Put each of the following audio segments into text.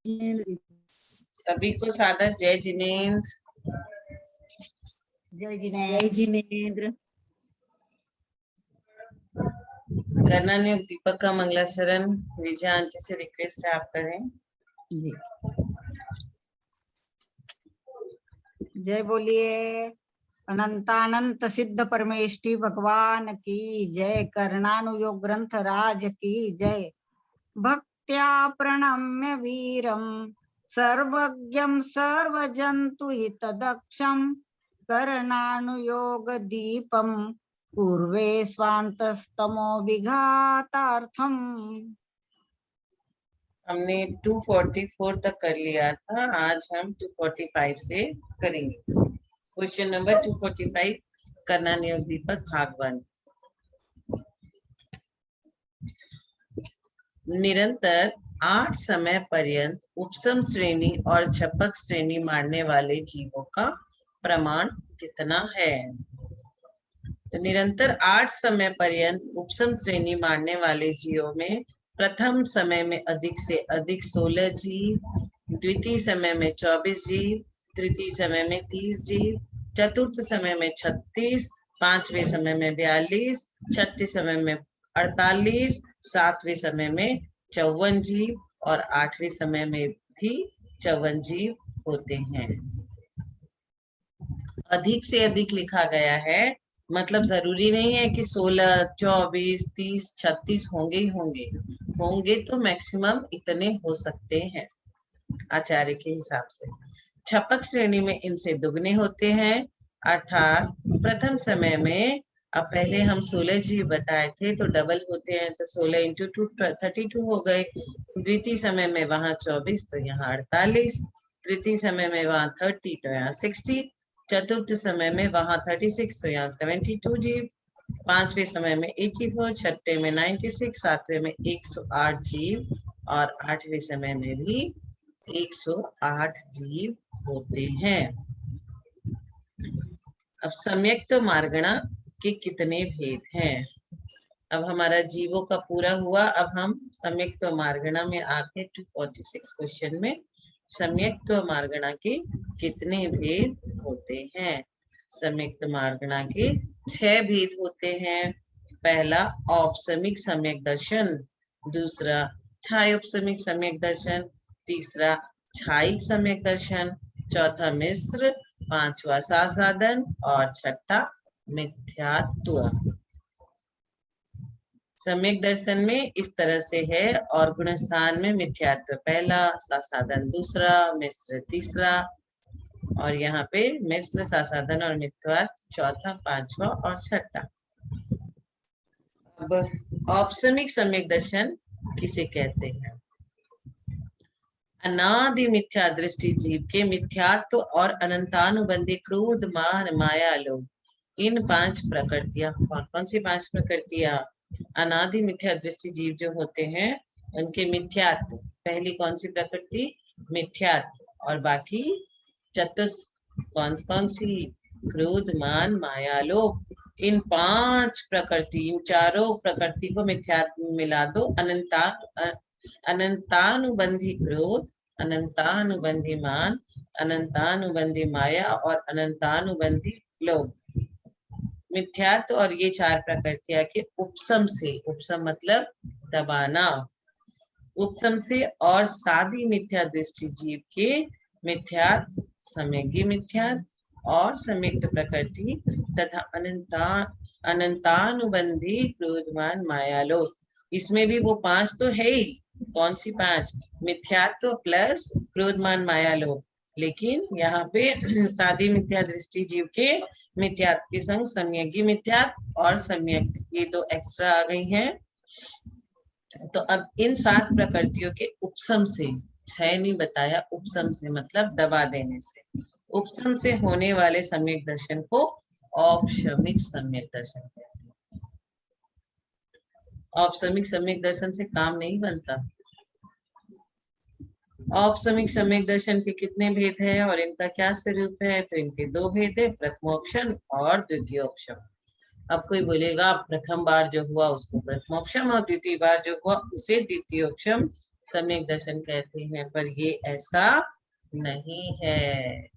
जिनेंद्र। सभी को सादर जय जिनेंद्र। जय जय जिनेंद्र। करना नियुक्त दीपक का मंगलाचरण विजय आंटी से रिक्वेस्ट है आप करें जी। जय बोलिए अनंतानंत सिद्ध परमेष्टि भगवान की जय। कर्णानुयोग ग्रंथ राज की जय। भक्त्या प्रणम्य वीरम सर्वज्ञं सर्वजन्तु हितदक्षं कर्णानुयोग दीपम पूर्वे स्वान्तस्तमो विघातार्थम। हमने 244 तक कर लिया था, आज हम 245 से करेंगे। क्वेश्चन नंबर 245 करना नियोग दीपक भाग 1। निरंतर 8 समय पर्यंत उपसम श्रेणी और छपक श्रेणी मारने वाले जीवों का प्रमाण कितना है? तो निरंतर 8 समय पर्यंत उपसम श्रेणी मारने वाले जीवों में प्रथम समय में अधिक से अधिक 16 जीव, द्वितीय समय में 24 जीव, तृतीय समय में 30 जीव, चतुर्थ समय में 36, पांचवें समय में 42, छठे समय में 48, सातवें समय में 54 जीव और आठवें समय में भी 54 जीव होते हैं। अधिक से अधिक लिखा गया है, मतलब जरूरी नहीं है कि 16, 24, 30, 36 होंगे ही होंगे। होंगे तो मैक्सिमम इतने हो सकते हैं आचार्य के हिसाब से। छपक श्रेणी में इनसे दुगने होते हैं, अर्थात प्रथम समय में, अब पहले हम 16 जीव बताए थे तो डबल होते हैं, तो 16 इंटू 2 32 हो गए। द्वितीय समय में वहां 24 तो यहाँ 48, तृतीय समय में वहां 30 तो यहाँ 60, चतुर्थ समय में वहां 36 तो यहाँ 72 जीव, पांचवें समय में 84, छठे में 96, सातवें में 108 जीव और आठवें समय में भी 108 जीव होते हैं। अब सम्यक्त मार्गणा के कितने भेद हैं? अब हमारा जीवों का पूरा हुआ, अब हम सम्यक्त मार्गणा में आके 246 क्वेश्चन में सम्यक्त मार्गणा के कितने भेद होते हैं? सम्यक्त मार्गणा के 6 भेद होते हैं। पहला औपसमिक सम्यक दर्शन, दूसरा छायोपसमिक सम्यक दर्शन, तीसरा छायिक सम्यक दर्शन, चौथा मिश्र, पांचवा सासाधन और छठा मिथ्यात्व। सम्यक दर्शन में इस तरह से है, और गुणस्थान में मिथ्यात्व पहला, सासाधन दूसरा, मिश्र तीसरा, और यहाँ पे मिश्र, सासाधन और मिथ्यात्व चौथा, पांचवा और छठा। अब औपसमिक सम्यक दर्शन किसे कहते हैं? अनादि मिथ्या दृष्टि जीव के मिथ्यात्व और अनंतानुबंधी क्रोध मान माया लोभ, इन 5 प्रकृतियां, कौन सी 5 प्रकृतियां? अनादि मिथ्या दृष्टि जीव जो होते हैं उनके मिथ्यात्व, पहली कौन सी प्रकृति? मिथ्यात्व, और बाकी कौन सी? क्रोध मान माया लोभ, इन 5 प्रकृति, इन चारों प्रकृति को मिथ्यात्व में मिला दो। अनंतानुबंधी क्रोध, अनंतानुबंधी मान, अनंतानुबंधी माया और अनंतानुबंधी लोभ। मिथ्यात्व और ये 4 प्रकृतियां के उपसम से, उपसम मतलब दबाना, उपसम से और सादी मिथ्या दृष्टि जीव के मिथ्यात्व, सम्यग्गी मिथ्यात्व और संयुक्त प्रकृति तथा अनंतानुबंधी क्रोधमान माया लोभ। इसमें भी वो 5 तो है ही, कौन सी 5? मिथ्यात्व प्लस क्रोधमान माया लोभ, लेकिन यहाँ पे सादी मिथ्या दृष्टि जीव के मिथ्यात्व के संग सम्यग्गी मिथ्यात्व और सम्यक, ये 2 एक्स्ट्रा आ गई हैं। तो अब इन 7 प्रकृतियों के उपसम से, 6 नहीं बताया, उपसम से मतलब दबा देने से, उपसम से होने वाले सम्यक दर्शन को औपशमिक सम्यक दर्शन कहते हैं। औपशमिक सम्यक दर्शन से काम नहीं बनता। औपशमिक सम्यक दर्शन के कितने भेद हैं और इनका क्या स्वरूप है? तो इनके 2 भेद है, प्रथमोपशम और द्वितीयोपशम। अब कोई बोलेगा प्रथम बार जो हुआ उसको प्रथमोपशम और द्वितीय बार जो हुआ उसे द्वितीयोपशम सम्यक दर्शन कहते हैं, पर ये ऐसा नहीं है।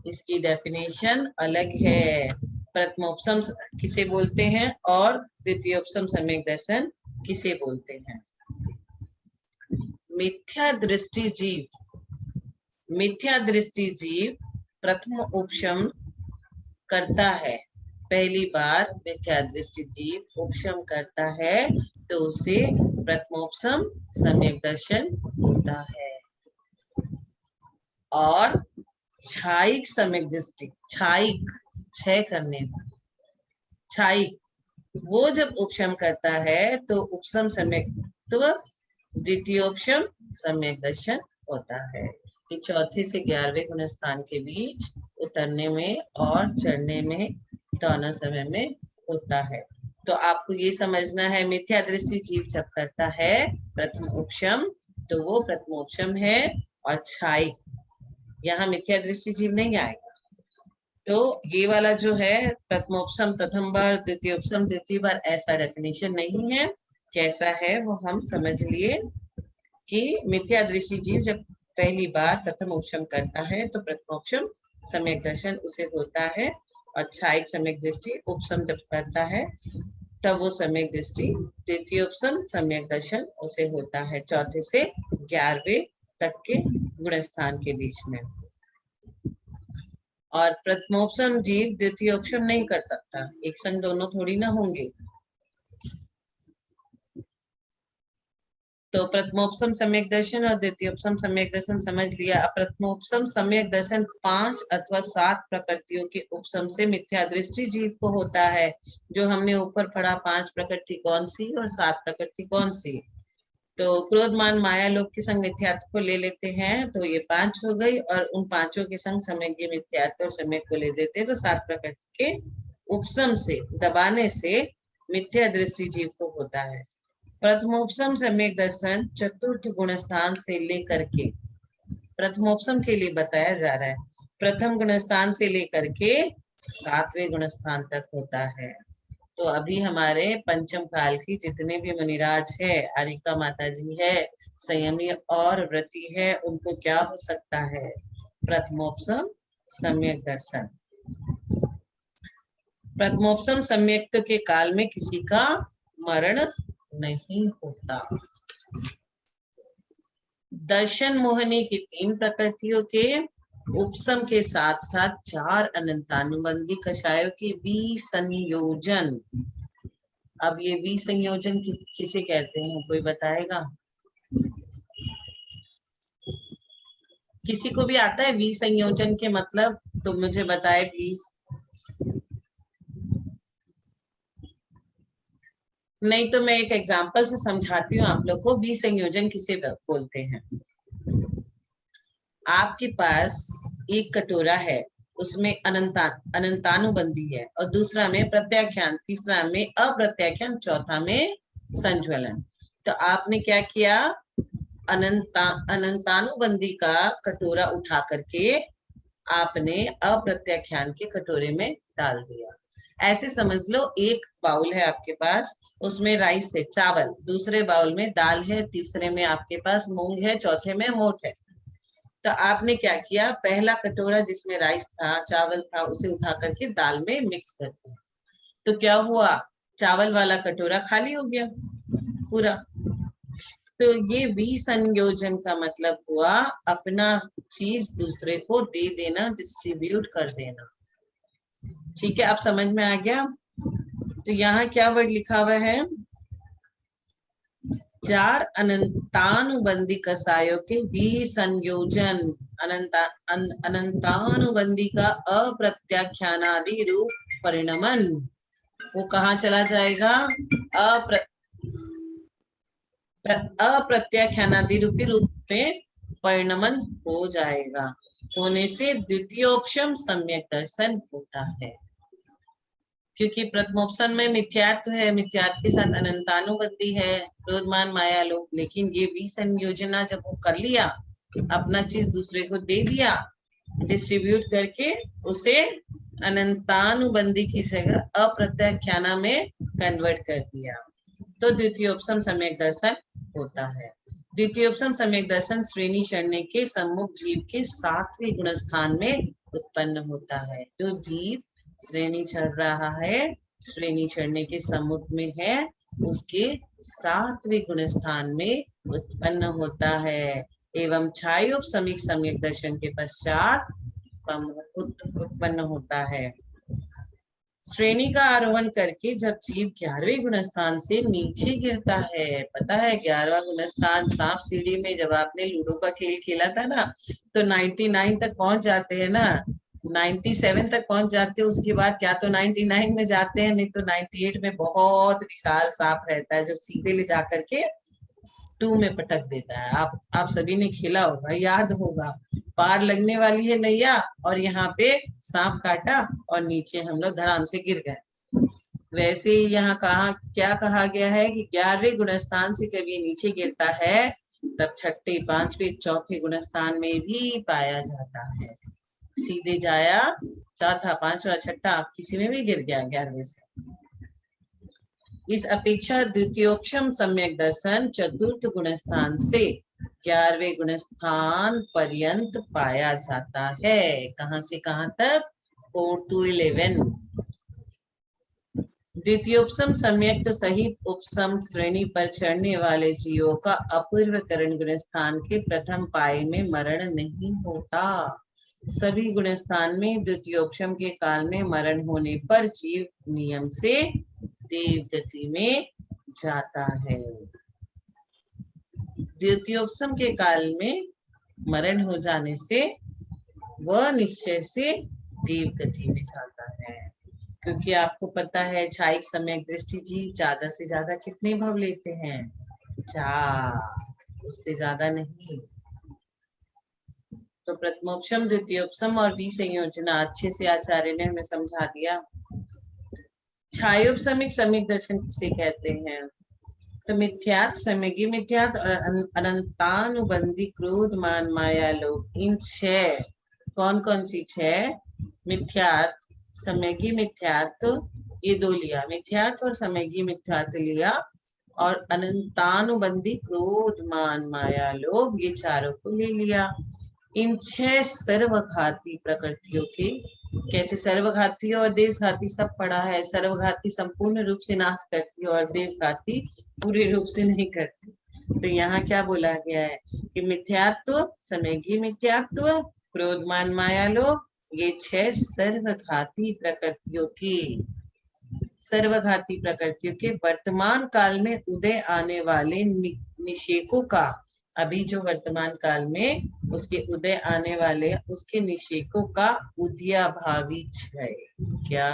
इसकी डेफिनेशन अलग है। प्रथमोपसम किसे बोलते हैं और द्वितीयोपसम सम्यक दर्शन किसे बोलते हैं? मिथ्या दृष्टि जीव प्रथम उपशम करता है। पहली बार मिथ्या दृष्टि जीव उपशम करता है तो उसे प्रथमोपसम सम्यक दर्शन होता है। और छायिक सम्यक दृष्टि, छायिक क्षय करने वाला, छायिक वो जब उपशम करता है तो उपशम सम्यक द्वितीयोपशम सम्यक दर्शन होता है। ये चौथे से 11वें गुण स्थान के बीच उतरने में और चढ़ने में दोनों समय में होता है। तो आपको ये समझना है, मिथ्या दृष्टि जीव जब करता है प्रथम उपशम तो वो प्रथमोपशम है, और छायिक, यहाँ मिथ्या दृष्टि जीव नहीं आएगा। तो ये वाला जो है प्रथमोपसम प्रथम बार, द्वितीयोपसम द्वितीय बार, ऐसा डेफिनेशन नहीं है। कैसा है वो हम समझ लिए कि मिथ्या दृष्टि जीव जब पहली बार प्रथम उपशम करता है तो प्रथमोपशम सम्यक दर्शन उसे होता है, और छायिक सम्यक दृष्टि उपशम जब करता है तब वो सम्यक दृष्टि द्वितीयोपसम सम्यक दर्शन उसे होता है, चौथे से 11वें तक के गुण स्थान के बीच में। और प्रथमोपसम जीव द्वितीयोपशम नहीं कर सकता, एक संग दोनों थोड़ी ना होंगे। तो प्रथमोपसम सम्यक दर्शन और द्वितीयोपसम सम्यक दर्शन समझ लिया। अब प्रथमोपसम सम्यक दर्शन 5 अथवा 7 प्रकृतियों के उपसम से मिथ्या दृष्टि जीव को होता है। जो हमने ऊपर पढ़ा 5 प्रकृति कौन सी और 7 प्रकृति कौन सी, तो क्रोध मान माया लोभ के संग मिथ्यात्व को ले लेते हैं तो ये 5 हो गई, और उन पांचों के संग सम्यक मिथ्यात्व और सम्यक को ले देते हैं तो 7 प्रकृति के उपसम से दबाने से मिथ्या दृष्टि जीव को होता है। प्रथमोपसम सम्यक दर्शन चतुर्थ गुण स्थान से लेकर के, प्रथमोपसम के लिए बताया जा रहा है, प्रथम गुण स्थान से लेकर के 7वें गुण स्थान तक होता है। तो अभी हमारे पंचम काल की जितने भी मुनिराज है, आरिका माता जी है, संयमी और व्रती है, उनको क्या हो सकता है? प्रथमोपसम सम्यक दर्शन। प्रथमोपसम सम्यक्त के काल में किसी का मरण नहीं होता। दर्शन मोहनी की 3 प्रकृतियों के उपसम के साथ साथ 4 अनंतानुबंधी कषायों के विसंयोजन। अब ये विसंयोजन किसे कहते हैं, कोई बताएगा? किसी को भी आता है विसंयोजन के मतलब? तो मुझे बताए प्लीज। नहीं तो मैं एक एग्जांपल से समझाती हूँ आप लोग को विसंयोजन किसे बोलते हैं। आपके पास एक कटोरा है, उसमें अनंतानुबंधी है, और दूसरा में प्रत्याख्यान, तीसरा में अप्रत्याख्यान, चौथा में संज्वलन। तो आपने क्या किया, अनंतानुबंधी का कटोरा उठा करके आपने अप्रत्याख्यान के कटोरे में डाल दिया। ऐसे समझ लो, एक बाउल है आपके पास, उसमें राइस है, चावल, दूसरे बाउल में दाल है, तीसरे में आपके पास मूंग है, चौथे में मोठ है। तो आपने क्या किया, पहला कटोरा जिसमें राइस था, चावल था, उसे उठा करके दाल में मिक्स कर दिया। तो क्या हुआ, चावल वाला कटोरा खाली हो गया पूरा। तो ये विसंयोजन का मतलब हुआ अपना चीज दूसरे को दे देना, डिस्ट्रीब्यूट कर देना। ठीक है, अब समझ में आ गया? तो यहाँ क्या वर्ड लिखा हुआ है, 4 अनंतानुबंधी कसायों के विसंयोजन। अनंतानुबंधी का अप्रत्याख्यानादि रूप परिणमन, वो कहाँ चला जाएगा, अप्रत्याख्यानादि रूपी रूप में परिणमन हो जाएगा। होने से द्वितीयोपशम सम्यक दर्शन होता है। क्योंकि प्रथमोपसम में मिथ्यात्व है, मिथ्यात्व के साथ अनंतानुबंधी है, क्रोधमान माया लोभ, लेकिन ये विसंयोजना जब वो कर लिया, अपना चीज दूसरे को दे दिया, डिस्ट्रीब्यूट करके उसे अनंतानुबंधी की जगह अप्रत्याख्याना में कन्वर्ट कर दिया, तो द्वितीयोपसम सम्यक दर्शन होता है। द्वितीयोपसम सम्यक दर्शन श्रेणी चढ़ने के सम्मुख जीव के 7वें गुण स्थान में उत्पन्न होता है। जो जीव श्रेणी चढ़ रहा है, श्रेणी चढ़ने के सम्मुख में है, उसके 7वें गुण स्थान में उत्पन्न होता है। एवं छायोपसमिक सम्यक दर्शन के पश्चात उत्पन्न होता है। श्रेणी का आरोहण करके जब जीव 11वें गुण स्थान से नीचे गिरता है, पता है 11वां गुण स्थान सांप सीढ़ी में जब आपने लूडो का खेल खेला था ना, तो 99 तक पहुंच जाते हैं ना, 97 तक पहुंच जाते हैं। उसके बाद क्या तो 99 में जाते हैं, नहीं तो 98 में बहुत विशाल सांप रहता है जो सीधे ले जाकर के 2 में पटक देता है। आप सभी ने खेला होगा, याद होगा। पार लगने वाली है नैया और यहाँ पे सांप काटा और नीचे हम लोग धड़ाम से गिर गए। वैसे ही यहाँ क्या कहा गया है कि 11वें गुण स्थान से जब ये नीचे गिरता है, तब छठे, 5वें, चौथे गुण स्थान में भी पाया जाता है। सीधे जाया, चौथा, 5वां, छठा, किसी में भी गिर गया 11वें से। इस अपेक्षा द्वितीयोपम सम्यक दर्शन चतुर्थ गुण स्थान से 11वें गुण स्थान पर्यंत पाया जाता है। कहां से कहां तक? 4 to 11। द्वितीयोपम सम्यक सहित उपसम श्रेणी पर चढ़ने वाले जीवों का अपूर्व करण गुण स्थान के प्रथम पाए में मरण नहीं होता। सभी गुण स्थान में द्वितीयोपम के काल में मरण होने पर जीव नियम से देव गति में जाता है। द्वितीयोपम के काल में मरण हो जाने से वह निश्चय से देव गति में जाता है। क्योंकि आपको पता है छायिक सम्यक दृष्टि जीव ज्यादा से ज्यादा कितने भव लेते हैं? 4, उससे ज्यादा नहीं। तो प्रथमोपम, द्वितीयोपम और विसंयोजना अच्छे से आचार्य ने हमें समझा दिया। छायोपसमिक सम्यक दर्शन किसे कहते हैं? तो मिथ्यात, सम्यगी मिथ्यात और अनंतानुबंधी क्रोध, मान, माया, लोभ, इन 6 कौन कौन सी 6? मिथ्यात, सम्यगी मिथ्यात, ये 2 लिया, मिथ्यात और सम्यगी मिथ्यात लिया, और अनंतानुबंधी क्रोध, मान, माया, लोभ, ये चारों को ले लिया। इन 6 सर्वघाती प्रकृतियों के, कैसे सर्वघाती और देशघाती सब पढ़ा है। सर्वघाती संपूर्ण रूप से नाश करती है और देशघाती पूरे रूप से नहीं करती। तो यहाँ क्या बोला गया है कि मिथ्यात्व, सम्यगी मिथ्यात्व, क्रोध, मान, माया, लोभ, ये 6 सर्वघाती प्रकृतियों के वर्तमान काल में उदय आने वाले निषेकों का, अभी जो वर्तमान काल में उसके उदय आने वाले उसके निषेकों का उदयाभावी क्षय। क्या?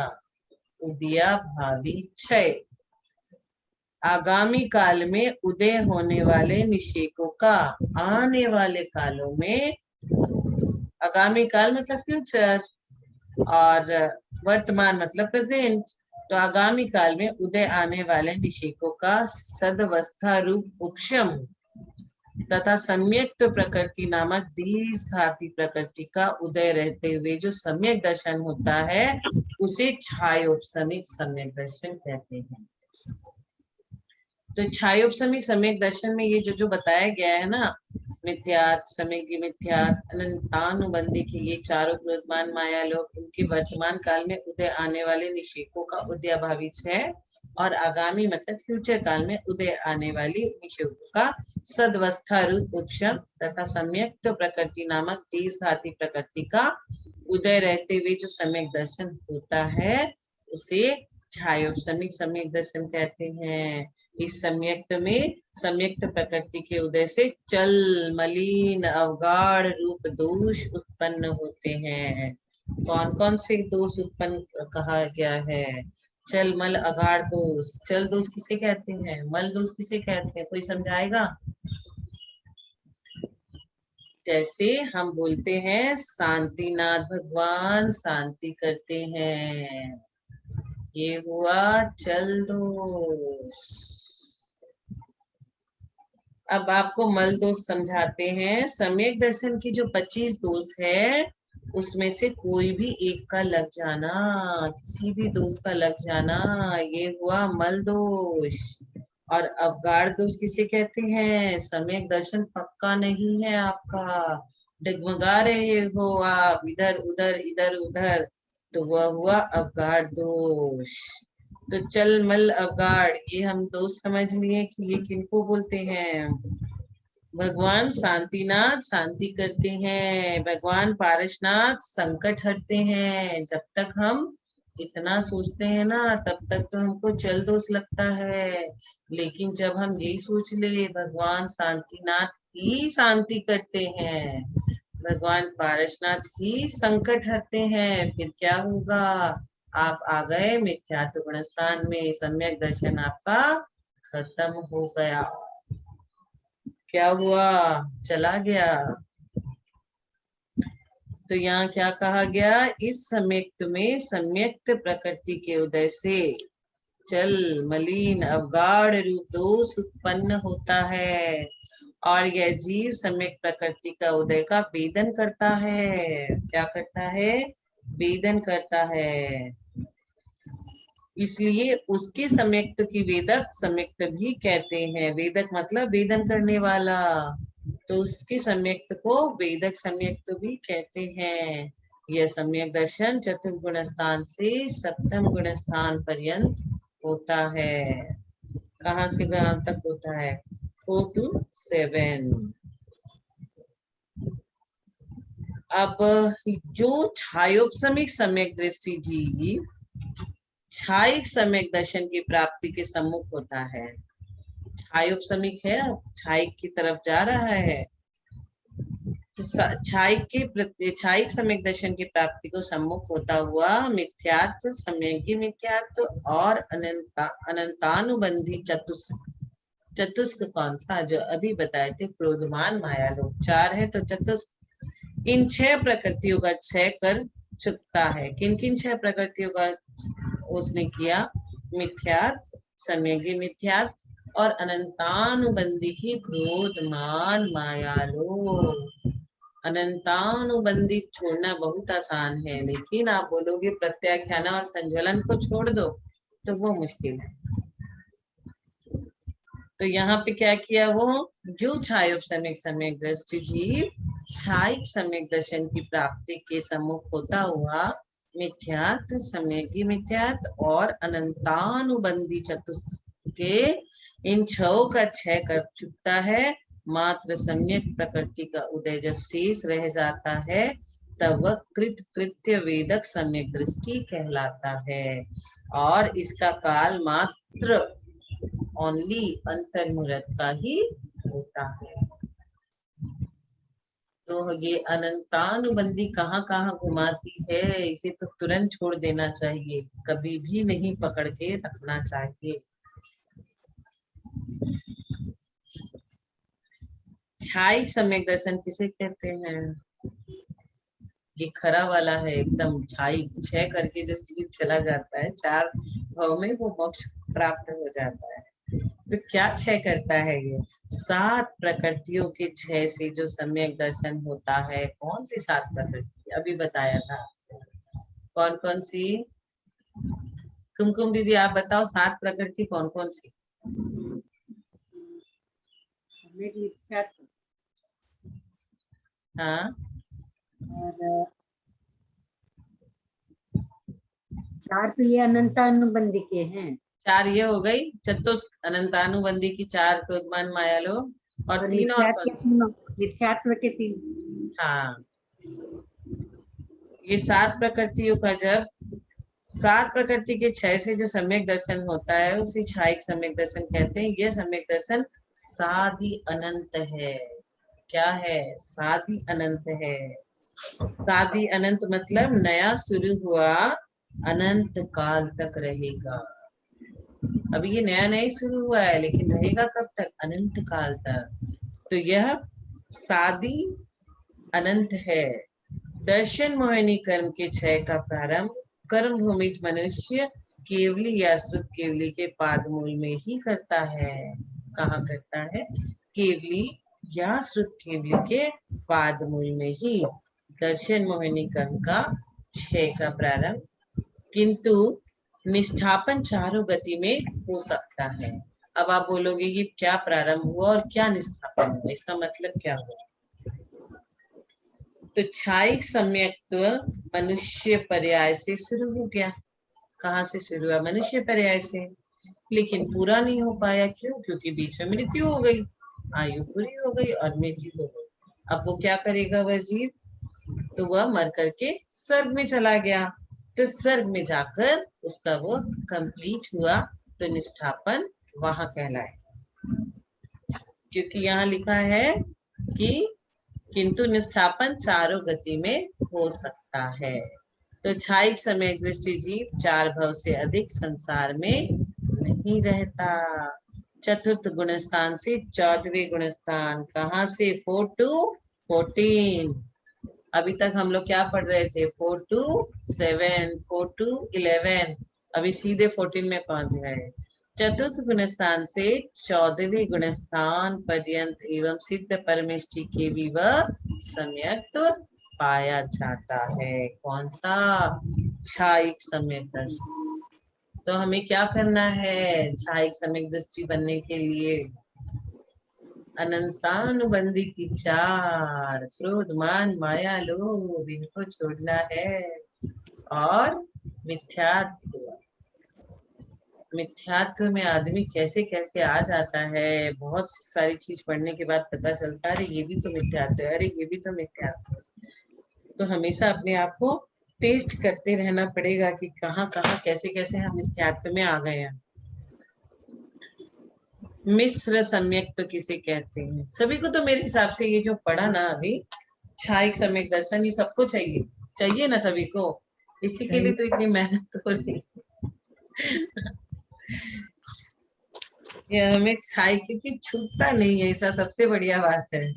उदयाभावी क्षय। आगामी काल में उदय होने वाले निषेकों का आने वाले कालों में, आगामी काल मतलब फ्यूचर और वर्तमान मतलब प्रेजेंट, तो आगामी काल में उदय आने वाले निषेकों का सदवस्था रूप उपशम तथा सम्यक प्रकृति नामक दीर्घाती प्रकृति का उदय रहते हुए जो सम्यक दर्शन होता है, उसे छायोपसमिक सम्यक दर्शन कहते हैं। तो छायोपसमिक सम्यक दर्शन में ये जो बताया गया है ना, मिथ्यात, सम्यगी मिथ्यात, अनंतानुबंधी के ये चारों क्रोध, मान, माया, लोभ, उनके वर्तमान काल में उदय आने वाले निषेकों का उदयाभावी क्षय और आगामी मतलब फ्यूचर काल में उदय आने वाली निषेकों का सदवस्था रूप उपशम तथा सम्यक प्रकृति नामक देशघाती प्रकृति का उदय रहते हुए जो सम्यक दर्शन होता है, उसे छायोपसमिक सम्यक दर्शन कहते हैं। इस सम्यक्त में सम्यक्त प्रकृति के उदय से चल, मलिन, अवगाढ़ रूप दोष उत्पन्न होते हैं। कौन कौन से दोष उत्पन्न कहा गया है? चल, मल, अगाढ़ दोष। चल दोष किसे कहते हैं? मल दोष किसे कहते हैं? कोई समझाएगा? जैसे हम बोलते हैं शांतिनाथ भगवान शांति करते हैं, ये हुआ चल दोष। अब आपको मल दोष समझाते हैं। सम्यक दर्शन की जो 25 दोष है, उसमें से कोई भी एक का लग जाना, किसी भी दोष का लग जाना, ये हुआ मल दोष। और अवगाढ़ दोष किसे कहते हैं? सम्यक दर्शन पक्का नहीं है आपका, डगमगा रहे हो आप इधर उधर, तो वह हुआ अवगाढ़ दोष। तो चल मल अवगाढ़, ये हम दोष समझ लिए कि ये किनको बोलते हैं। भगवान शांतिनाथ शांति करते हैं, भगवान पारसनाथ संकट हरते हैं। जब तक हम इतना सोचते हैं ना, तब तक तो हमको चल दोष लगता है। लेकिन जब हम यही सोच ले भगवान शांतिनाथ ही शांति करते हैं, भगवान पारसनाथ ही संकट हरते हैं, फिर क्या होगा? आप आ गए मिथ्यात्व गुण स्थान में, सम्यक दर्शन आपका खत्म हो गया। क्या हुआ? चला गया। तो यहाँ क्या कहा गया? इस सम्यक्त में सम्यक्त प्रकृति के उदय से चल मलिन अवगाढ़ रूप दोष उत्पन्न होता है, और यह जीव सम्यक प्रकृति का उदय का वेदन करता है। क्या करता है? वेदन करता है। इसलिए उसके सम्यक्त की वेदक सम्यक्त भी कहते हैं। वेदक मतलब वेदन करने वाला, तो उसके सम्यक्त को वेदक सम्यक्त भी कहते हैं। यह सम्यक दर्शन चतुर्गुण स्थान से सप्तम गुण स्थान पर्यंत होता है। कहाँ से कहाँ तक होता है? 4 to 7। अब जो छायोपसमिक सम्यक दृष्टि जीव छायिक सम्यक दर्शन की प्राप्ति के सम्मुख होता है। छायोपसमिक है, छायिक की तरफ जा रहा है, तो छायिक सम्यक दर्शन की प्राप्ति को सम्मुख होता हुआ मिथ्यात्व, सम्यकी मिथ्यात्व और अनंतानुबंधी चतुष्क कौन सा? जो अभी बताए थे, क्रोधमान माया लोभ 4 है, तो चतुष्क इन 6 प्रकृतियों का क्षय कर चुकता है। किन किन 6 प्रकृतियों का उसने किया? मिथ्यात्व, सम्यकी मिथ्यात्व और अनंतानुबंधी की क्रोधमान माया लोभ। अनंतानुबंधी छोड़ना बहुत आसान है, लेकिन आप बोलोगे प्रत्याख्यान और संज्वलन को छोड़ दो, तो वो मुश्किल है। तो यहाँ पे क्या किया? वो जो छायोपसमिक सम्यक दृष्टि जीव छायिक सम्यक दर्शन की प्राप्ति के सम्मुख होता हुआ मिथ्यात्व, सम्यकी मिथ्यात्व और अनंतानुबंधी चतुष्क के इन 6 का क्षय कर चुकता है। मात्र सम्यक प्रकृति का उदय जब शेष रह जाता है, तब वह कृत्य वेदक सम्यक दृष्टि कहलाता है, और इसका काल मात्र ओनली अंतर्मुहूर्त का ही होता है। तो ये अनंतानुबंधी कहाँ कहाँ घुमाती है, इसे तो तुरंत छोड़ देना चाहिए, कभी भी नहीं पकड़ के रखना चाहिए। छायिक सम्यक दर्शन किसे कहते हैं? ये खरा वाला है एकदम छायिक, 6 करके जो जीव चला जाता है 4 भाव में, वो मोक्ष प्राप्त हो जाता है। तो क्या क्षय करता है? ये 7 प्रकृतियों के क्षय से जो सम्यक दर्शन होता है। कौन सी 7 प्रकृति? अभी बताया था। कौन कौन सी? कुमकुम दीदी आप बताओ, 7 प्रकृति कौन कौन सी? हाँ, और 4 तो ये अनंतानुबंधी के हैं। 4 ये हो गई चतुष्क अनंतानुबंधी की 4 क्रोधमान माया लोभ, और 3 और कौन सी? मिथ्यात्व के 3। हाँ, ये 7 प्रकृतियों का जब 7 प्रकृति के क्षय से जो सम्यक दर्शन होता है, उसे छायिक सम्यक दर्शन कहते हैं। यह सम्यक दर्शन साधि अनंत है। क्या है? साधि अनंत है। साधि अनंत मतलब नया शुरू हुआ, अनंत काल तक रहेगा। अभी ये नया नहीं शुरू हुआ है, लेकिन रहेगा कब तक? अनंत काल तक। तो यह साधि अनंत है। दर्शन मोहिनी कर्म के क्षय का प्रारंभ कर्म भूमि मनुष्य केवली या श्रुत केवली के पाद मूल में ही करता है। कहाँ करता है? केवली या श्रुत केवली के पाद मूल में ही दर्शन मोहिनी कर्म का क्षय का प्रारंभ, किंतु निष्ठापन चारों गति में हो सकता है। अब आप बोलोगे कि क्या प्रारंभ हुआ और क्या निष्ठापन हुआ, इसका मतलब क्या हुआ। तो छायिक सम्यक्त्व मनुष्य पर्याय से शुरू हो गया। कहाँ से शुरू हुआ? मनुष्य पर्याय से। लेकिन पूरा नहीं हो पाया, क्यों? क्योंकि बीच में मृत्यु हो गई, आयु पूरी हो गई और मृत्यु हो गई। अब वो क्या करेगा वह जीव? तो वह मर करके स्वर्ग में चला गया। तो स्वर्ग में जाकर उसका वो कंप्लीट हुआ, तो निष्ठापन वहां कहलाए। क्योंकि यहाँ लिखा है कि किंतु निष्ठापन चारों गति में हो सकता है। तो छायिक समय दृष्टि जीव 4 भव से अधिक संसार में नहीं रहता। चतुर्थ गुणस्थान से 14वें गुणस्थान, कहाँ से? 4 to 14। अभी तक हम लोग क्या पढ़ रहे थे? 4 to 7, 4 to 11, अभी सीधे 14 में पहुंच गए। चतुर्थ गुणस्थान से 14वें गुणस्थान पर्यंत एवं सिद्ध परमेष्टि के विवह सम्यक पाया जाता है। कौन सा? छायिक सम्यक दृष्टि। तो हमें क्या करना है छायिक सम्यक दृष्टि बनने के लिए? अनंतानुबंधी की 4, क्रोध मान माया लोभ, इनको छोड़ना है। और मिथ्यात्व में आदमी कैसे कैसे आ जाता है, बहुत सारी चीज पढ़ने के बाद पता चलता है अरे ये भी तो मिथ्यात्व है, अरे ये भी तो मिथ्यात्व है। तो हमेशा अपने आप को टेस्ट करते रहना पड़ेगा कि कहाँ कहाँ कैसे कैसे हम मिथ्यात्व में आ गए हैं। मिश्र सम्यक तो किसे कहते हैं? सभी को तो मेरे हिसाब से ये जो पढ़ा ना अभी, छायिक सम्यक दर्शन, ये सबको चाहिए, चाहिए ना सभी को। इसी के लिए तो इतनी मेहनत हो रही ये हमें छायिक, क्योंकि छूटता नहीं है, ऐसा सबसे बढ़िया बात है।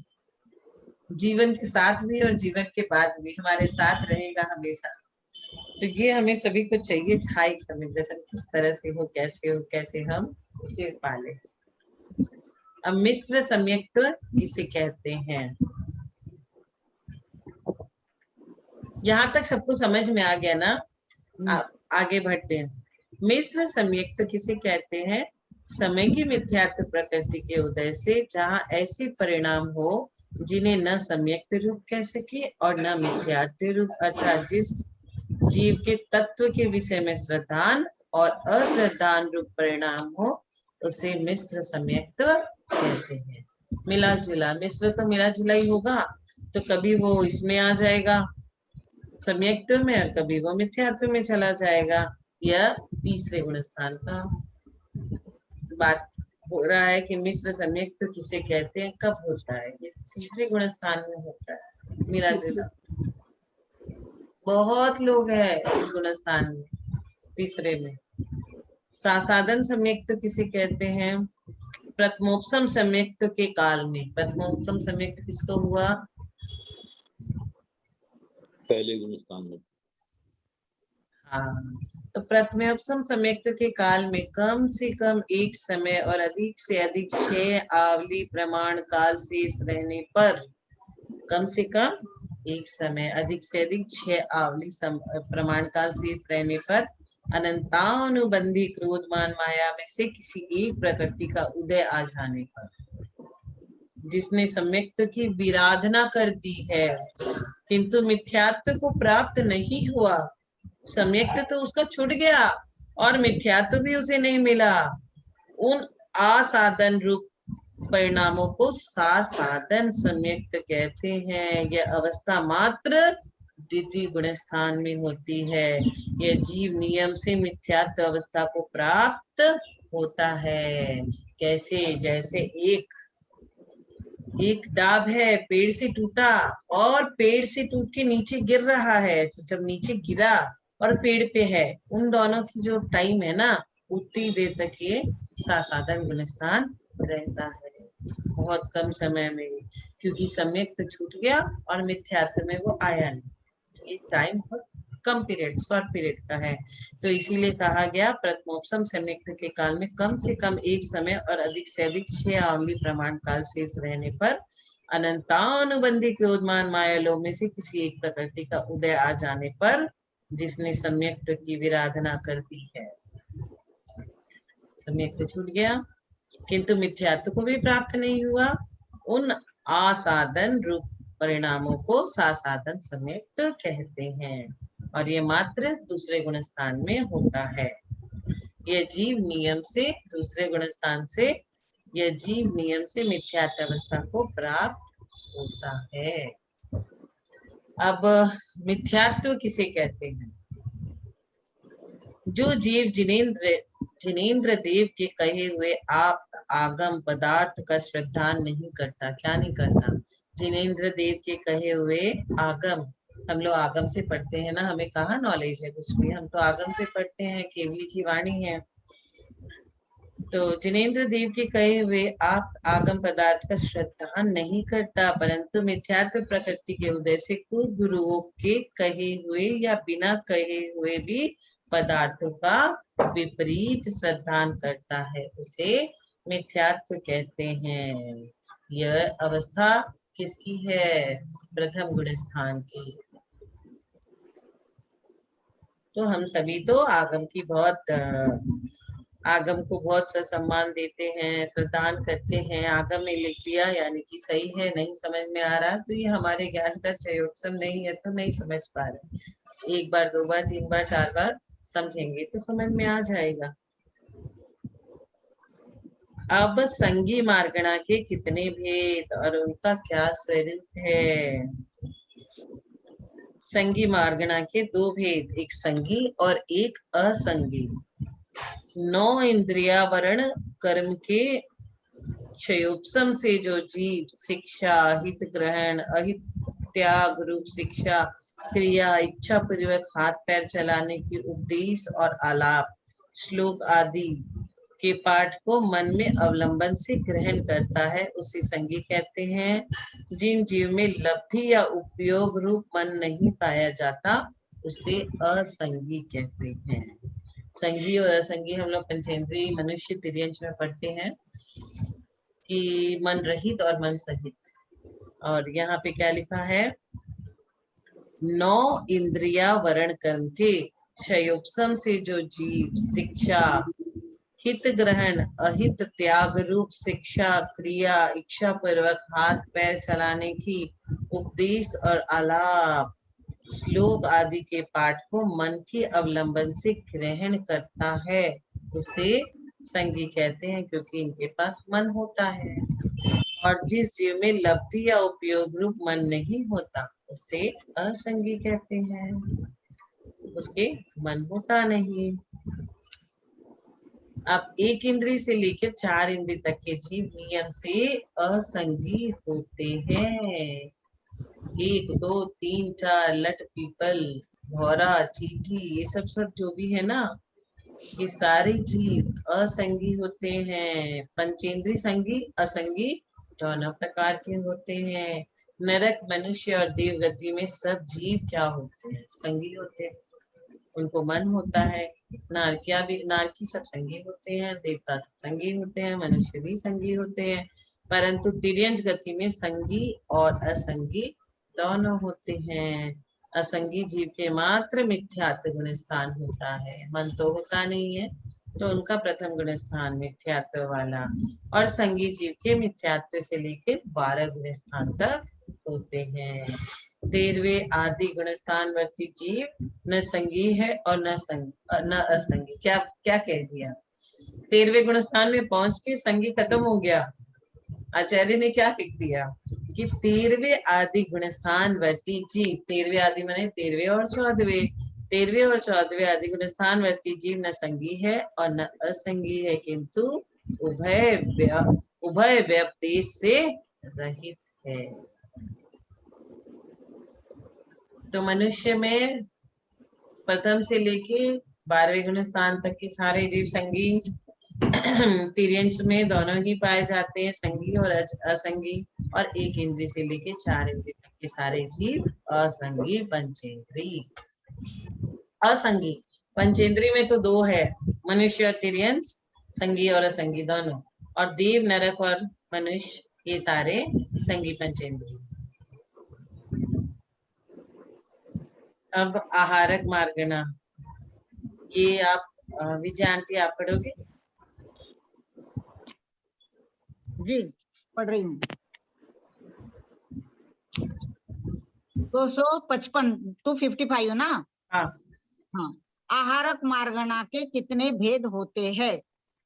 जीवन के साथ भी और जीवन के बाद भी हमारे साथ रहेगा हमेशा। तो ये हमें सभी को चाहिए, छायिक सम्यक दर्शन किस तरह से हो, कैसे हम इसे पाले। अब मिश्र सम्यक्त्व किसे कहते हैं? यहाँ तक सबको समझ में आ गया ना? आगे बढ़ते हैं। मिश्र सम्यक्त्व किसे कहते हैं? समय की मिथ्यात्व प्रकृति के उदय से जहाँ ऐसे परिणाम हो जिन्हें न सम्यक्त रूप कह सके और न मिथ्यात्व रूप, अर्थात जिस जीव के तत्व के विषय में श्रद्धान और अश्रद्धान रूप परिणाम हो, उसे मिश्र सम्यक्त्व कहते हैं। मिला जुला, मिश्र तो मिला जुला ही होगा, तो कभी वो इसमें आ जाएगा सम्यक्त्व में और कभी वो मिथ्यात्व में चला जाएगा। यह तीसरे गुण स्थान का बात हो रहा है कि मिश्र सम्यक्त्व किसे कहते हैं, कब होता है? ये तीसरे गुण स्थान में होता है मिला जुला। बहुत लोग हैं इस गुण स्थान में, तीसरे में। सासाधन सम्यक्त्व किसे कहते हैं? प्रथमोपसम सम्यक्त्व के काल में। प्रथमोपसम सम्यक्त्व किसको हुआ? पहले गुणस्थान में। हाँ, तो प्रथमोपसम सम्यक्त्व के काल में कम से कम एक समय और अधिक से अधिक 6 आवली प्रमाण काल शेष रहने पर, कम से कम एक समय, अधिक से अधिक 6 आवली प्रमाण काल शेष रहने पर, अनंतानुबंधी क्रोधमान माया में से किसी एक प्रकृति का उदय आ जाने पर, जिसने सम्यक्त्व की विराधना कर दी है किंतु मिथ्यात्व को प्राप्त नहीं हुआ, सम्यक्त्व तो उसका छूट गया और मिथ्यात्व भी उसे नहीं मिला, उन असाधन रूप परिणामों को सासाधन सम्यक्त्व कहते हैं। यह अवस्था मात्र द्वितीय गुण स्थान में होती है। यह जीव नियम से मिथ्यात्व अवस्था को प्राप्त होता है। कैसे? जैसे एक डाब है, पेड़ से टूटा और पेड़ से टूट के नीचे गिर रहा है, तो जब नीचे गिरा और पेड़ पे है, उन दोनों की जो टाइम है ना, उतनी देर तक ये सासाधन गुणस्थान रहता है, बहुत कम समय में, क्योंकि सम्यक्त्व छूट गया और मिथ्यात्व में वो आया नहीं। ये टाइम बहुत कम पीरियड, शॉर्ट पीरियड का है। तो इसीलिए कहा गया प्रथमोपसम सम्यक्त्व के काल में कम से कम एक समय और अधिक से अधिक 6 आवली प्रमाण काल शेष रहने पर अनंतानुबंधी क्रोधमान माया लोभ में से किसी एक प्रकृति का उदय आ जाने पर, जिसने सम्यक्त्व की विराधना कर दी है, सम्यक्त्व छूट गया किंतु मिथ्यात्व को भी प्राप्त नहीं हुआ। उन असाधन रूप परिणामों को सासाधन सम्यक कहते हैं और ये मात्र दूसरे गुण स्थान में होता है। यह जीव नियम से दूसरे गुण स्थान से यह जीव नियम से मिथ्यात्व अवस्था को प्राप्त होता है। अब मिथ्यात्व किसे कहते हैं? जो जीव जिनेन्द्र देव के कहे हुए आप आगम पदार्थ का श्रद्धा नहीं करता। क्या नहीं करता? जिनेन्द्र देव के कहे हुए आगम, हम लोग आगम से पढ़ते हैं ना, हमें कहाँ नॉलेज है कुछ भी, हम तो आगम से पढ़ते हैं, केवली की वाणी है। तो जिनेन्द्र देव के कहे हुए आप आगम पदार्थ का श्रद्धा नहीं करता, परंतु मिथ्यात्व प्रकृति के उदय से कुछ गुरुओं के कहे हुए या बिना कहे हुए भी पदार्थों का विपरीत श्रद्धा करता है, उसे मिथ्यात्व कहते हैं। यह अवस्था किसकी है? प्रथम गुण स्थान की। तो हम सभी तो आगम की आगम को बहुत सा सम्मान देते हैं, श्रद्धान करते हैं। आगम में लिख दिया यानी कि सही है, नहीं समझ में आ रहा तो ये हमारे ज्ञान का चयोत्सव नहीं है तो नहीं समझ पा रहे। एक बार, दो बार, तीन बार, चार बार समझेंगे तो समझ में आ जाएगा। अब संगी मार्गणा के कितने भेद और उनका क्या स्वरूप है? संगी मार्गणा के दो भेद, एक संगी और एक असंगी। 9 इंद्रियावरण कर्म के क्षयोपम से जो जीव शिक्षा, हित ग्रहण, अहित त्याग रूप शिक्षा, क्रिया, इच्छा पूर्वक हाथ पैर चलाने की उपदेश और आलाप, श्लोक आदि के पाठ को मन में अवलंबन से ग्रहण करता है, उसे संगी कहते हैं। जिन जीव में लब्धि या उपयोग रूप मन नहीं पाया जाता, उसे असंगी कहते हैं। संगी और असंगी हम लोग पंचेंद्रीय मनुष्य तिर्यंच में पढ़ते हैं कि मन रहित और मन सहित। और यहाँ पे क्या लिखा है? 9 इंद्रिया वरण कर्म के क्षयोपम से जो जीव शिक्षा, हित ग्रहण, अहित त्याग रूप शिक्षा, क्रिया, इच्छा पूर्वक हाथ पैर चलाने की उपदेश और आलाप, श्लोक आदि के पाठ को मन के अवलंबन से ग्रहण करता है, उसे संगी कहते हैं, क्योंकि इनके पास मन होता है। और जिस जीव में लब्धि या उपयोग रूप मन नहीं होता, उसे असंगी कहते हैं, उसके मन होता नहीं। अब 1 इंद्री से लेकर 4 इंद्री तक के जीव नियम से असंगी होते हैं। 1, 2, 3, 4 लट, पीपल, भौरा, चींटी, ये सब जो भी है ना, ये सारे जीव असंगी होते हैं। पंचेंद्री संगी, असंगी दोनों प्रकार के होते हैं। नरक, मनुष्य और देव गति में सब जीव क्या होते हैं? संगी होते हैं, उनको मन होता है। नारकी सब संगी होते हैं, देवता सब संगी होते हैं, मनुष्य भी संगी होते हैं, परंतु तिर्यंच गति में संगी और असंगी दोनों होते हैं। असंगी जीव के मात्र मिथ्यात्व गुण स्थान होता है, मन तो होता नहीं है, तो उनका प्रथम गुण स्थान मिथ्यात्व वाला। और संगी जीव के मिथ्यात्व से लेकर 12 गुण स्थान तक होते हैं। 13वें आदि गुण स्थान वर्ती जीव न संगी है और न असंगी। क्या क्या कह दिया? 13वें गुण स्थान में पहुंच के संगी खत्म हो गया। आचार्य ने क्या लिख दिया कि 13वें आदि गुण स्थान वर्ती जीव, 13वें आदि माने 13वें और 14वें, 13वें और 14वें आदि गुण स्थान वर्ती जीव न संगी है और न असंगी है, किंतु उभय व्यपदेश से रहित है। तो मनुष्य में प्रथम से लेके 12वें गुण स्थान तक के सारे जीव संगी, तिर्यंच में दोनों ही पाए जाते हैं, संगी और असंगी। और 1 इंद्री से लेके 4 इंद्री तक के सारे जीव असंगी पंचेंद्री। असंगी पंचेंद्री में तो 2 है, मनुष्य और तिर्यंच, संगी और असंगी दोनों। और देव, नरक और मनुष्य ये सारे संगी पंचेंद्री। अब आहारक मार्गणा, ये आप विजय आंटी आप पढ़ोगे? जी पढ़ रही हूँ। 255 255 ना। हाँ, हाँ, आहारक मार्गना के कितने भेद होते हैं?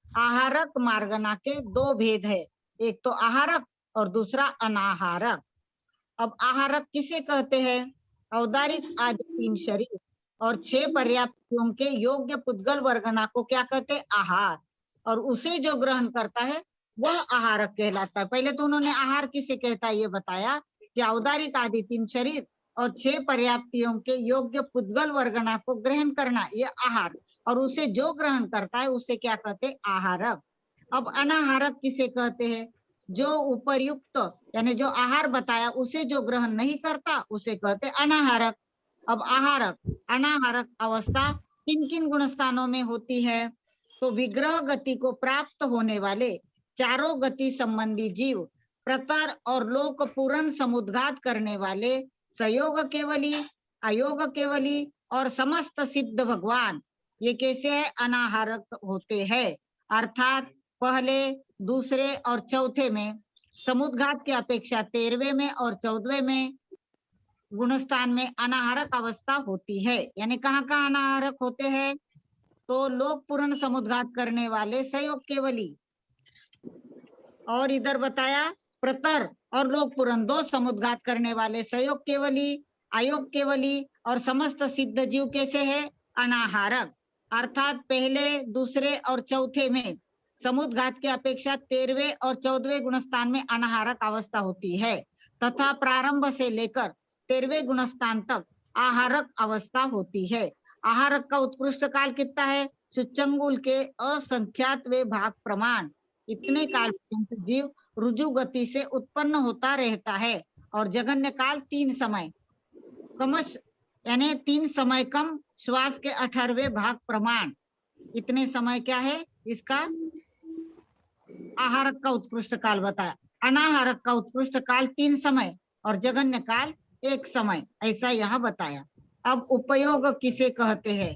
आहारक मार्गना के दो भेद है, एक तो आहारक और दूसरा अनाहारक। अब आहारक किसे कहते हैं? औदारिक आदि 3 शरीर और 6 पर्याप्तियों के योग्य पुद्गल वर्गना को क्या कहते हैं? आहार। और उसे जो ग्रहण करता है वह आहारक कहलाता है। पहले तो उन्होंने आहार किसे कहता है ये बताया कि औदारिक आदि 3 शरीर और 6 पर्याप्तियों के योग्य पुद्गल वर्गना को ग्रहण करना, ये आहार। और उसे जो ग्रहण करता है उसे क्या कहते हैं? आहारक। अब अनाहारक किसे कहते हैं? जो उपर्युक्त यानी जो आहार बताया उसे जो ग्रहण नहीं करता उसे कहते अनाहारक। अब आहारक अनाहारक अवस्था किन किन गुण स्थानों में होती है? तो विग्रह गति को प्राप्त होने वाले चारों गति संबंधी जीव, प्रतर और लोक पूर्ण समुद्घात करने वाले संयोग केवली, अयोग केवली और समस्त सिद्ध भगवान, ये कैसे है? अनाहारक होते हैं। अर्थात पहले, दूसरे और चौथे में समुद्घात की अपेक्षा 13वें में और 14वें में गुणस्थान में अनाहारक अवस्था होती है। यानी कहाँ कहाँ अनाहारक होते हैं? तो लोक पूर्ण समुद्घात करने वाले संयोग केवली, और इधर बताया प्रतर और लोक पूर्ण दो समुद्घात करने वाले संयोग केवली, अयोग केवली और समस्त सिद्ध जीव कैसे है? अनाहारक। अर्थात पहले, दूसरे और चौथे में समुद्घात की अपेक्षा 13वें और 14वें गुणस्थान में अनाहारक अवस्था होती है, तथा प्रारंभ से लेकर 13वें गुणस्थान तक आहारक अवस्था होती है। आहारक का उत्कृष्ट काल कितना है? सुचंगुल के असंख्यातवे भाग प्रमाण, इतने काल पर्यंत जीव रुजु गति से उत्पन्न होता रहता है। और जघन्य काल 3 समय कमश यानी 3 समय कम श्वास के 18वें भाग प्रमाण, इतने समय क्या है इसका? आहारक का उत्कृष्ट काल बताया। अनाहारक का उत्कृष्ट काल 3 समय और जघन्य काल 1 समय, ऐसा यहाँ बताया। अब उपयोग किसे कहते हैं?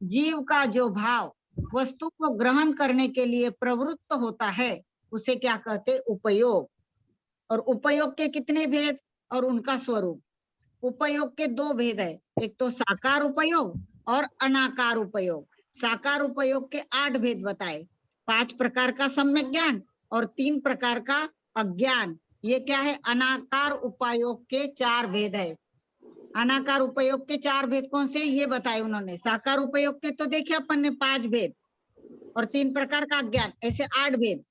जीव का जो भाव वस्तु को ग्रहण करने के लिए प्रवृत्त होता है उसे क्या कहते? उपयोग। और उपयोग के कितने भेद और उनका स्वरूप? उपयोग के 2 भेद है, एक तो साकार उपयोग और अनाकार उपयोग। साकार उपयोग के 8 भेद बताए, 5 प्रकार का सम्यक ज्ञान और 3 प्रकार का अज्ञान। ये क्या है? अनाकार उपयोग के 4 भेद है। अनाकार उपयोग के 4 भेद कौन से ये बताए उन्होंने। साकार उपयोग के तो देखे अपन ने 5 भेद और 3 प्रकार का ज्ञान, ऐसे 8 भेद।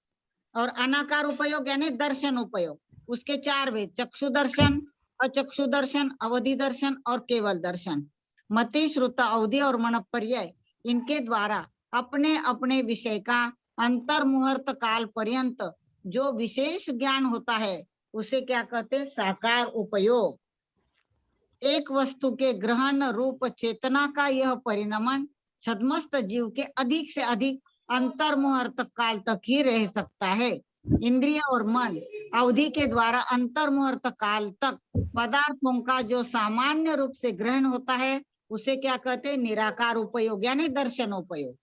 और अनाकार उपयोग यानी दर्शन उपयोग, उसके 4 भेद, चक्षु दर्शन, अचक्षु दर्शन, अवधि दर्शन और केवल दर्शन। मति, श्रुत, अवधि और मन पर्याय, इनके द्वारा अपने अपने विषय का अंतर मुहूर्त काल पर्यंत जो विशेष ज्ञान होता है उसे क्या कहते हैं? साकार उपयोग। एक वस्तु के ग्रहण रूप चेतना का यह परिणमन छद्मस्त जीव के अधिक से अधिक अंतर मुहूर्त काल तक ही रह सकता है। इंद्रिय और मन अवधि के द्वारा अंतर मुहूर्त काल तक पदार्थों का जो सामान्य रूप से ग्रहण होता है उसे क्या कहते हैं? निराकार उपयोग यानी दर्शन उपयोग।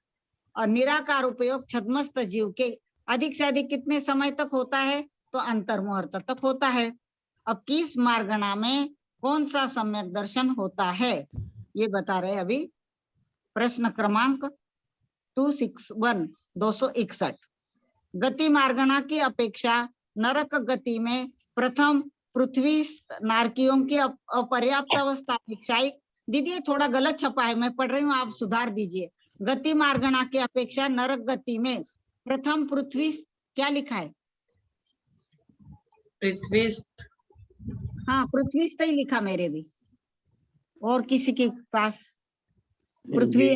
और निराकार उपयोग छद्मस्त जीव के अधिक से अधिक कितने समय तक होता है? तो अंतर मुहूर्त तक होता है। अब किस मार्गना में कौन सा सम्यक दर्शन होता है ये बता रहे अभी। प्रश्न क्रमांक 261 261। गति मार्गना की अपेक्षा नरक गति में प्रथम पृथ्वी नारकियों की अपर्याप्त अवस्था क्षायिक, दीदी थोड़ा गलत छपा है, मैं पढ़ रही हूँ, आप सुधार दीजिए। गति मार्गना की अपेक्षा नरक गति में प्रथम पृथ्वी, क्या लिखा है? पृथ्वी, हाँ पृथ्वी ही लिखा मेरे भी, और किसी के पास पृथ्वी?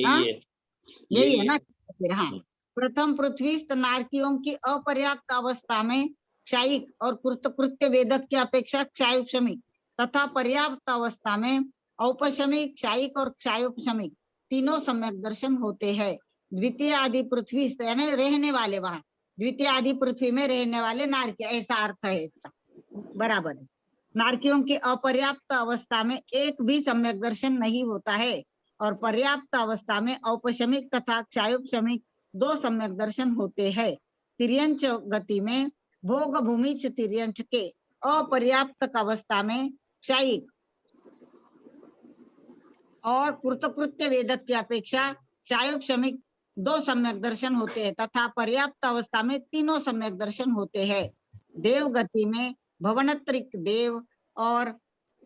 हाँ यही है ना फिर। हाँ, प्रथम पृथ्वी नारकियों की अपर्याप्त अवस्था में क्षायिक और कृत्य वेदक की अपेक्षा क्षायोपशमिक तथा पर्याप्त अवस्था में औपशमिक, क्षायिक और क्षायोपशमिक तीनों सम्यक दर्शन होते हैं। द्वितीय आदि पृथ्वी यानी रहने वाले, वहां द्वितीय आदि पृथ्वी में रहने वाले नारकी, ऐसा अर्थ है इसका, बराबर है। नारकियों की अपर्याप्त अवस्था में एक भी सम्यक दर्शन नहीं होता है और पर्याप्त अवस्था में औपशमिक तथा क्षायोपशमिक 2 सम्यक दर्शन होते हैं। तिर्यंच गति में भोग भूमिच तिर्यंच के अपर्याप्त अवस्था में क्षयिक और कृतकृत्य वेदक की अपेक्षा क्षयोपशमिक 2 सम्यक दर्शन होते हैं तथा पर्याप्त अवस्था में तीनों सम्यक दर्शन होते हैं। देव गति में भवनत्रिक देव और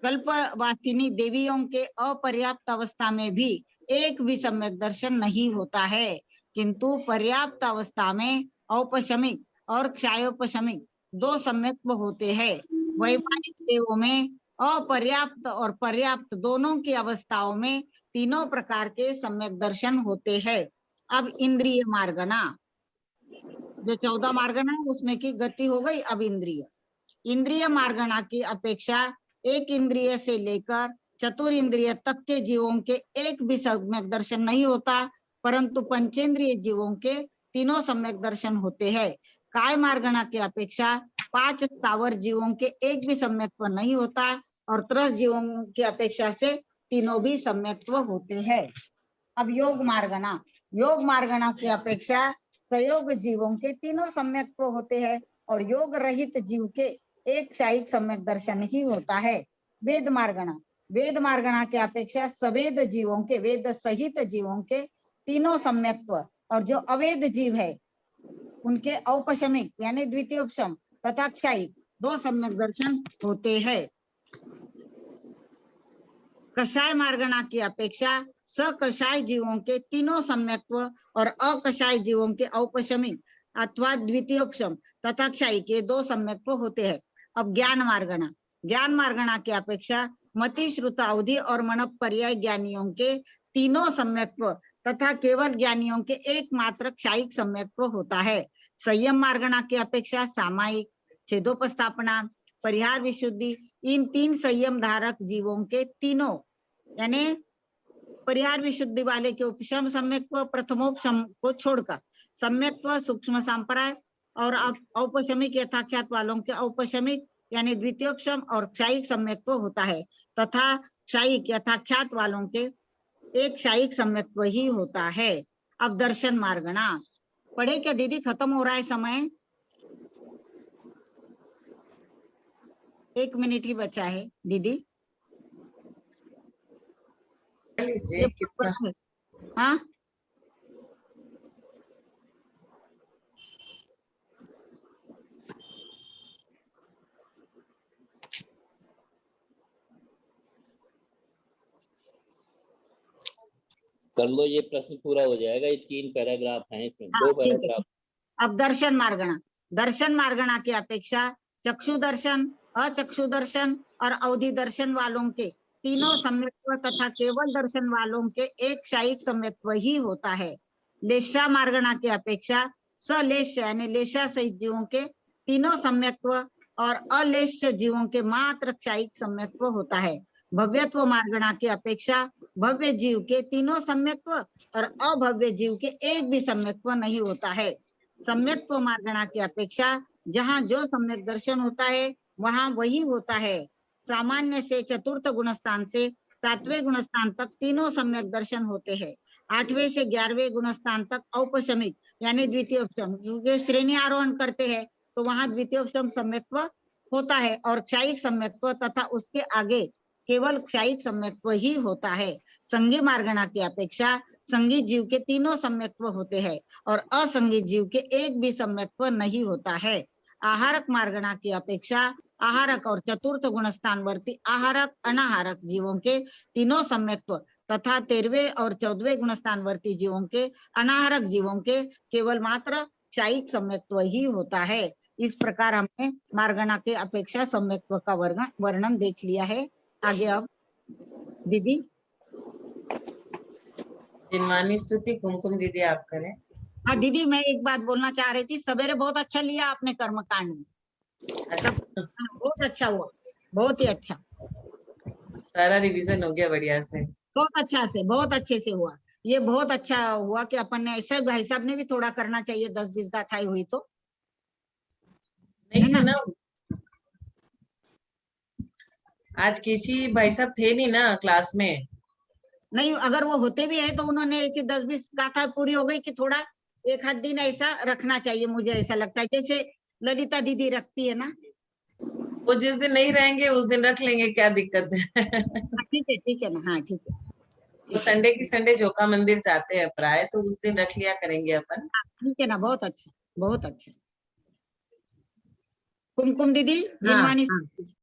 कल्पवासिनी देवियों के अपर्याप्त अवस्था में भी एक भी सम्यक दर्शन नहीं होता है, किंतु पर्याप्त अवस्था में औपशमिक और क्षयोपशमिक 2 सम्यक होते हैं। वैमानिक देवों में अपर्याप्त और पर्याप्त दोनों की अवस्थाओं में तीनों प्रकार के सम्यक दर्शन होते हैं। अब इंद्रिय मार्गना, जो 14 मार्गना है उसमें की गति हो गई। अब इंद्रिय मार्गना की अपेक्षा एक इंद्रिय से लेकर चतुर इंद्रिय तक के जीवों के एक भी सम्यक दर्शन नहीं होता, परंतु पंचेंद्रिय जीवों के तीनों सम्यक दर्शन होते हैं। काय मार्गना की अपेक्षा 5 स्थावर जीवों के एक भी सम्यक्त्व नहीं होता और त्रस जीवों की अपेक्षा से तीनों भी सम्यक्त्व होते हैं। अब योग मार्गना की अपेक्षा संयोग जीवों के तीनों सम्यक्त्व होते हैं और योग रहित जीव के एक क्षयिक सम्यक दर्शन ही होता है। वेद मार्गना की अपेक्षा सवेद जीवों के, वेद सहित जीवों के तीनों सम्यक्त्व और जो अवेद जीव है उनके औपशमिक यानी द्वितीयोपशम तथा क्षयिक 2 सम्यक दर्शन होते हैं। कषाय मार्गना की अपेक्षा सकषाय जीवों के तीनों सम्यक्त्व और अकषाय जीवों के औपशमिक अथवा द्वितीयोपशम तथा क्षयिक के 2 सम्यक्त्व होते हैं। अब ज्ञान मार्गना की अपेक्षा मति श्रुत अवधि और मनप पर्याय ज्ञानियों के तीनों सम्यक्त्व तथा केवल ज्ञानियों के एकमात्र क्षयिक सम्यक्त्व होता है। संयम मार्गना की अपेक्षा सामायिक, छेदोपस्थापना, परिहार विशुद्धि इन 3 संयम धारक जीवों के तीनों यानी परिहार विशुद्धि वाले के उपशम सम्यक्त्व प्रथमोपशम को छोड़कर सम्यक्त्व सूक्ष्म संप्राय और औपशमिक यथाख्यात वालों के औपशमिक यानी द्वितीयोपशम और क्षयिक सम्यक्त्व होता है तथा क्षयिक यथाख्यात वालों के एक क्षयिक सम्यक्त्व ही होता है। अब दर्शन मार्गना पढ़े क्या दीदी? खत्म हो रहा है समय, 1 मिनट ही बचा है दीदी। लीजिए कितना हाँ कर लो, ये प्रश्न पूरा हो जाएगा। ये 3 पैराग्राफ हैं इसमें, हाँ, 2 ठीक है। पैराग्राफ। अब दर्शन मार्गना की अपेक्षा चक्षु दर्शन, अचक्षु दर्शन और अवधि दर्शन वालों के तीनों सम्यक्त्व तथा केवल दर्शन वालों के एक क्षयिक सम्यक्त्व ही होता है। लेशा मार्गना की अपेक्षा सलेश यानी लेशा सहित जीवों के तीनों सम्यक्त्व और अलेश जीवों के मात्र क्षयिक सम्यक्त्व होता है। भव्यत्व मार्गना की अपेक्षा भव्य जीव के तीनों सम्यक्त्व और अभव्य जीव के एक भी सम्यक्त्व नहीं होता है। सम्यक्त्व मार्गना की अपेक्षा जहाँ जो सम्यक दर्शन होता है वहां वही होता है। सामान्य से चतुर्थ गुणस्थान से 7वें गुणस्थान तक तीनों सम्यक दर्शन होते हैं। 8वें से 11वें गुणस्थान तक औपशमिक यानी द्वितीयोपशम, क्योंकि श्रेणी आरोहण करते हैं तो वहां द्वितीयोपशम सम्यक्त्व होता है और क्षयिक सम्यक्त्व तथा उसके आगे केवल क्षयिक सम्यक्त्व ही होता है। संगी मार्गना की अपेक्षा संगी जीव के तीनों सम्यक्त्व होते हैं और असंगी जीव के एक भी सम्यक्त्व नहीं होता है। आहारक मार्गना की अपेक्षा आहारक और चतुर्थ गुणस्थानवर्ती आहारक अनाहारक जीवों के तीनों सम्यक्त्व तथा 13वें और 14वें गुणस्थानवर्ती जीवों के अनाहारक जीवों के केवल मात्र क्षयिक सम्यक्त्व ही होता है। इस प्रकार हमने मार्गना के अपेक्षा सम्यक्त्व का वर्णन देख लिया है। आगे अब दीदी। जिनवानी स्तुति कुमकुम दीदी आप करें। हाँ दीदी, मैं एक बात बोलना चाह रही थी। सवेरे बहुत अच्छा लिया आपने कर्मकांड में, बहुत अच्छा हुआ, बहुत ही अच्छा, सारा रिवीजन हो गया बढ़िया से, बहुत अच्छे से हुआ। ये बहुत अच्छा हुआ कि अपन ने ऐसा, भाई साहब ने भी थोड़ा करना चाहिए, 10-20 गाथाएं हुई तो नहीं थे ना आज, किसी भाई साहब थे नहीं ना क्लास में। नहीं, अगर वो होते भी है तो उन्होंने कि 10-20 गाथा पूरी हो गई कि थोड़ा एक आध दिन ऐसा रखना चाहिए, मुझे ऐसा लगता है, जैसे ललिता दीदी रखती है ना। वो जिस दिन नहीं रहेंगे उस दिन रख लेंगे, क्या दिक्कत है। ठीक है ना, हाँ ठीक है। वो संडे की संडे जोका मंदिर जाते हैं प्राय, तो उस दिन रख लिया करेंगे अपन। ठीक है ना, बहुत अच्छा, बहुत अच्छा। कुमकुम दीदी, हाँ जिनवानी हाँ